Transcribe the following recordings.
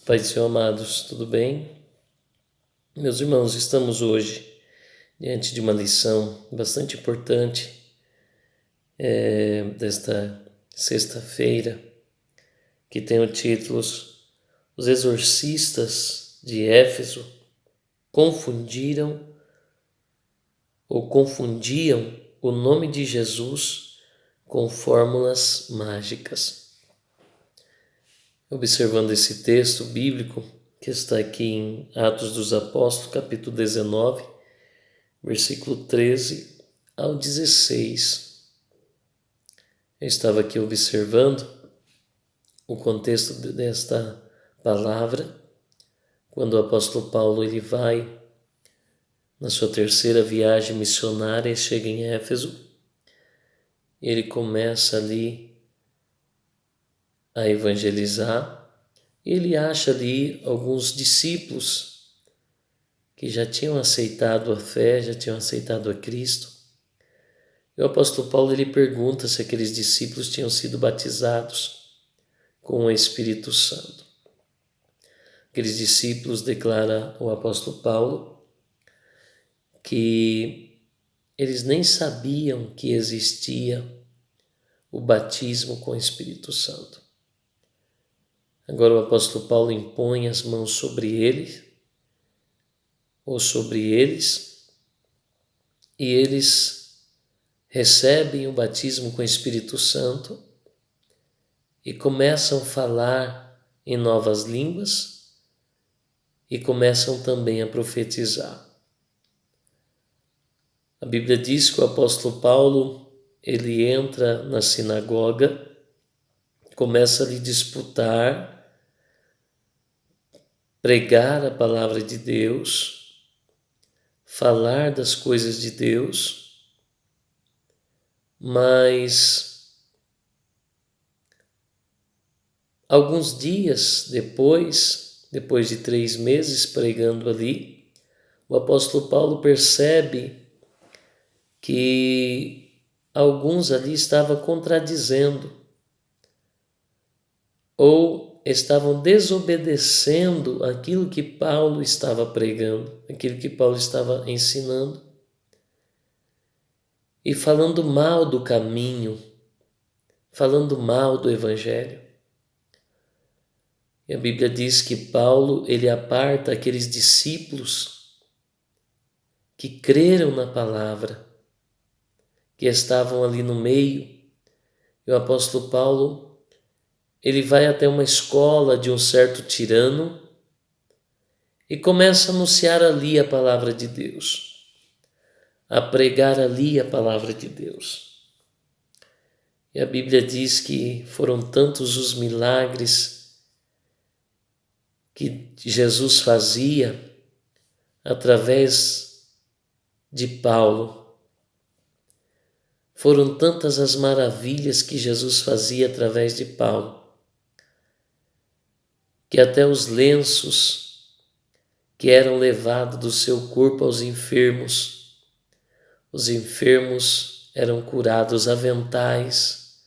Pai do Senhor, amados, tudo bem? Meus irmãos, estamos hoje diante de uma lição bastante importante desta sexta-feira, que tem o título Os exorcistas de Éfeso confundiram ou confundiam o nome de Jesus com fórmulas mágicas. Observando esse texto bíblico que está aqui em Atos dos Apóstolos, capítulo 19, versículo 13 ao 16. Eu estava aqui observando o contexto desta palavra, quando o apóstolo Paulo ele vai na sua terceira viagem missionária e chega em Éfeso. Ele começa ali a evangelizar. Ele acha ali alguns discípulos que já tinham aceitado a fé, já tinham aceitado a Cristo. E o apóstolo Paulo ele pergunta se aqueles discípulos tinham sido batizados com o Espírito Santo. Aqueles discípulos, declara o apóstolo Paulo, que eles nem sabiam que existia o batismo com o Espírito Santo. Agora o apóstolo Paulo impõe as mãos sobre ele, ou sobre eles, e eles recebem o batismo com o Espírito Santo e começam a falar em novas línguas e começam também a profetizar. A Bíblia diz que o apóstolo Paulo, ele entra na sinagoga, começa a lhe disputar, pregar a palavra de Deus, falar das coisas de Deus, mas alguns dias depois de 3 meses pregando ali, o apóstolo Paulo percebe que alguns ali estavam contradizendo ou estavam desobedecendo aquilo que Paulo estava pregando, aquilo que Paulo estava ensinando, e falando mal do caminho, falando mal do Evangelho. E a Bíblia diz que Paulo, ele aparta aqueles discípulos que creram na palavra, que estavam ali no meio. E o apóstolo Paulo, ele vai até uma escola de um certo tirano e começa a anunciar ali a palavra de Deus, a pregar ali a palavra de Deus. E a Bíblia diz que foram tantos os milagres que Jesus fazia através de Paulo. Foram tantas as maravilhas que Jesus fazia através de Paulo, que até os lenços que eram levados do seu corpo aos enfermos, os enfermos eram curados, aventais,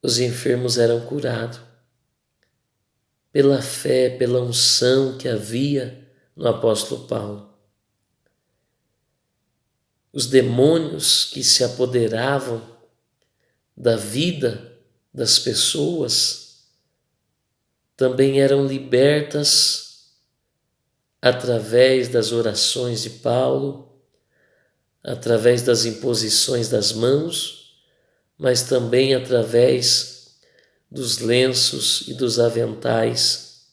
os enfermos eram curados pela fé, pela unção que havia no apóstolo Paulo. Os demônios que se apoderavam da vida das pessoas também eram libertas através das orações de Paulo, através das imposições das mãos, mas também através dos lenços e dos aventais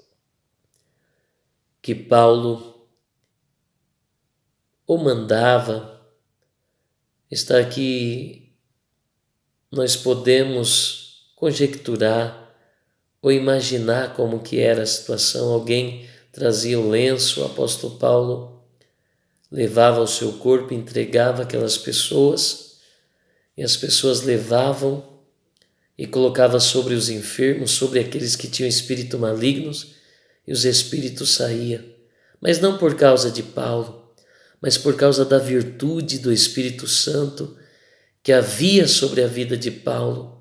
que Paulo o mandava. Está aqui, nós podemos conjecturar ou imaginar como que era a situação. Alguém trazia o lenço, o apóstolo Paulo levava o seu corpo, entregava aquelas pessoas, e as pessoas levavam e colocava sobre os enfermos, sobre aqueles que tinham espíritos malignos, e os espíritos saíam. Mas não por causa de Paulo, mas por causa da virtude do Espírito Santo que havia sobre a vida de Paulo.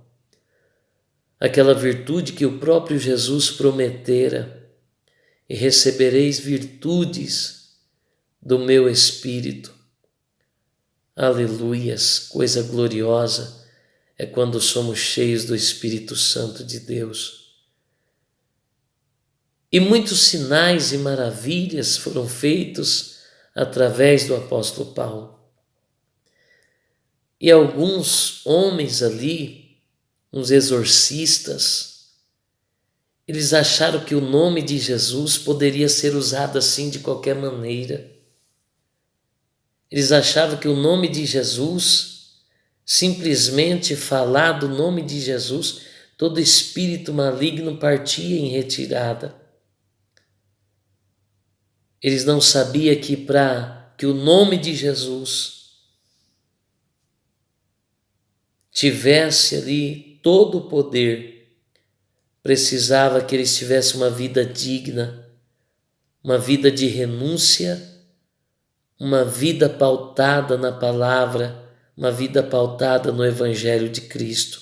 aquela virtude que o próprio Jesus prometera, e recebereis virtudes do meu Espírito. Aleluias, coisa gloriosa é quando somos cheios do Espírito Santo de Deus. E muitos sinais e maravilhas foram feitos através do apóstolo Paulo. E alguns homens ali, uns exorcistas, eles acharam que o nome de Jesus poderia ser usado assim de qualquer maneira. Eles achavam que o nome de Jesus, simplesmente falar do nome de Jesus, todo espírito maligno partia em retirada. Eles não sabiam que para que o nome de Jesus tivesse ali todo o poder, precisava que eles tivessem uma vida digna, uma vida de renúncia, uma vida pautada na palavra, uma vida pautada no Evangelho de Cristo.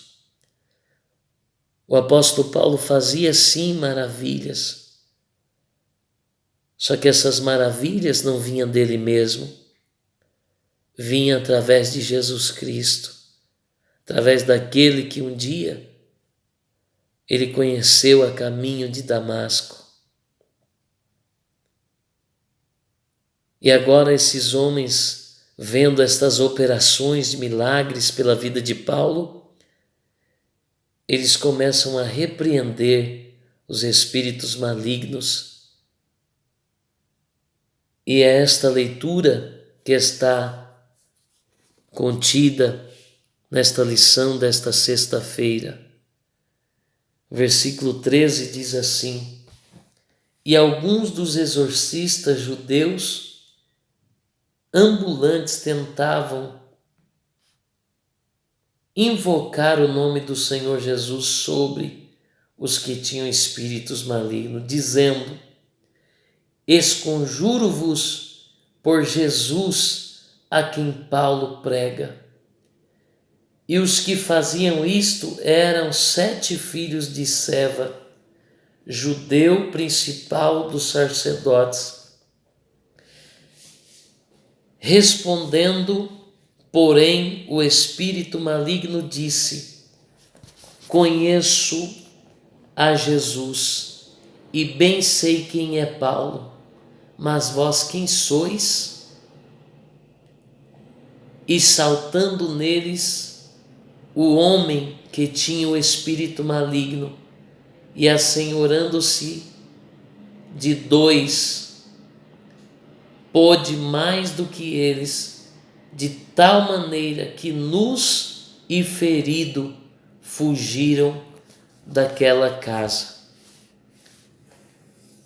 O apóstolo Paulo fazia sim maravilhas, só que essas maravilhas não vinham dele mesmo, vinham através de Jesus Cristo, através daquele que um dia ele conheceu a caminho de Damasco. E agora esses homens, vendo estas operações de milagres pela vida de Paulo, eles começam a repreender os espíritos malignos. E é esta leitura que está contida nesta lição desta sexta-feira. Versículo 13 diz assim: e alguns dos exorcistas judeus ambulantes tentavam invocar o nome do Senhor Jesus sobre os que tinham espíritos malignos, dizendo: esconjuro-vos por Jesus a quem Paulo prega. E os que faziam isto eram 7 filhos de Seva, judeu principal dos sacerdotes. Respondendo, porém, o espírito maligno disse: conheço a Jesus e bem sei quem é Paulo, mas vós quem sois? E saltando neles, o homem que tinha o espírito maligno, e assenhorando-se de 2, pôde mais do que eles, de tal maneira que nus e ferido fugiram daquela casa.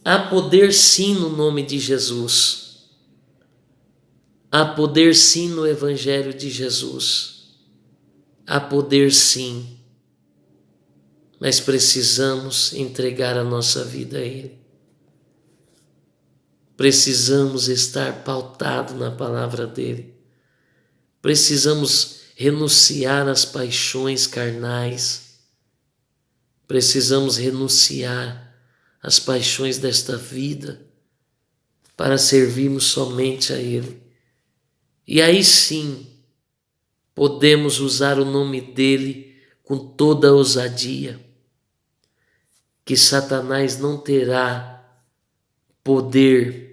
Há poder sim no nome de Jesus. Há poder sim no Evangelho de Jesus. Há poder sim. Mas precisamos entregar a nossa vida a Ele. Precisamos estar pautados na palavra dEle. Precisamos renunciar às paixões carnais. Precisamos renunciar às paixões desta vida para servirmos somente a Ele. E aí sim, podemos usar o nome dEle com toda a ousadia, que Satanás não terá poder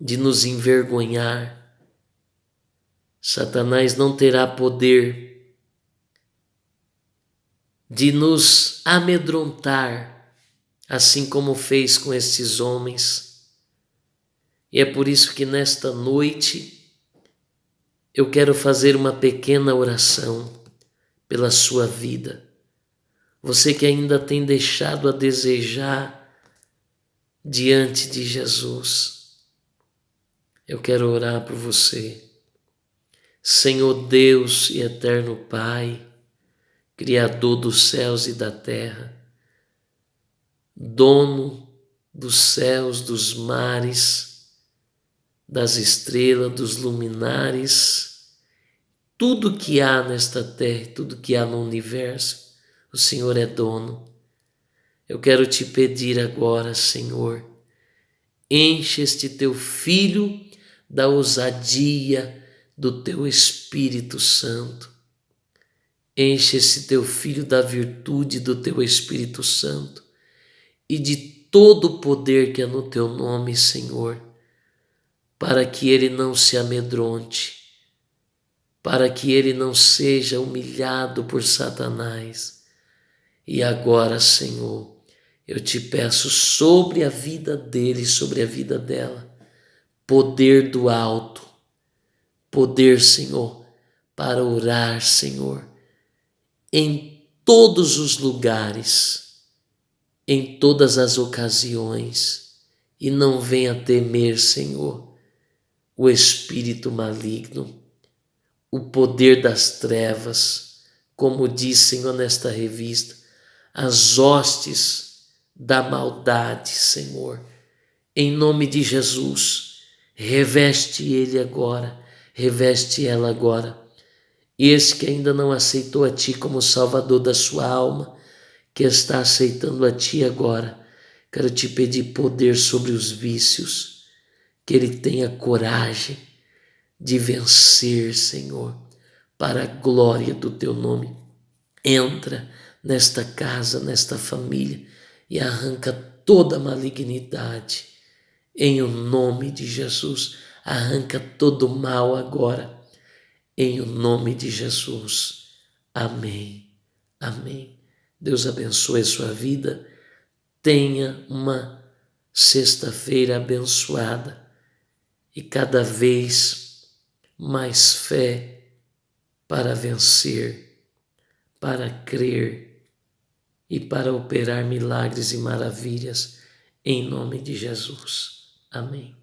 de nos envergonhar. Satanás não terá poder de nos amedrontar, assim como fez com estes homens. E é por isso que nesta noite eu quero fazer uma pequena oração pela sua vida. Você que ainda tem deixado a desejar diante de Jesus, eu quero orar por você. Senhor Deus e eterno Pai, Criador dos céus e da terra, dono dos céus, dos mares, das estrelas, dos luminares, tudo que há nesta terra, tudo que há no universo, o Senhor é dono. Eu quero te pedir agora, Senhor, enche este teu filho da ousadia do teu Espírito Santo. Enche esse teu filho da virtude do teu Espírito Santo e de todo o poder que é no teu nome, Senhor, para que ele não se amedronte, para que ele não seja humilhado por Satanás. E agora, Senhor, eu te peço sobre a vida dele, sobre a vida dela, poder do alto, poder, Senhor, para orar, Senhor, em todos os lugares, em todas as ocasiões, e não venha temer, Senhor, o espírito maligno, o poder das trevas, como diz, Senhor, nesta revista, as hostes da maldade, Senhor. Em nome de Jesus, reveste ele agora, reveste ela agora. Esse que ainda não aceitou a Ti como Salvador da sua alma, que está aceitando a Ti agora, quero te pedir poder sobre os vícios, que ele tenha coragem de vencer, Senhor, para a glória do Teu nome. Entra nesta casa, nesta família e arranca toda a malignidade. Em o nome de Jesus, arranca todo o mal agora. Em o nome de Jesus. Amém. Amém. Deus abençoe a sua vida. Tenha uma sexta-feira abençoada e cada vez mais fé para vencer, para crer e para operar milagres e maravilhas em nome de Jesus. Amém.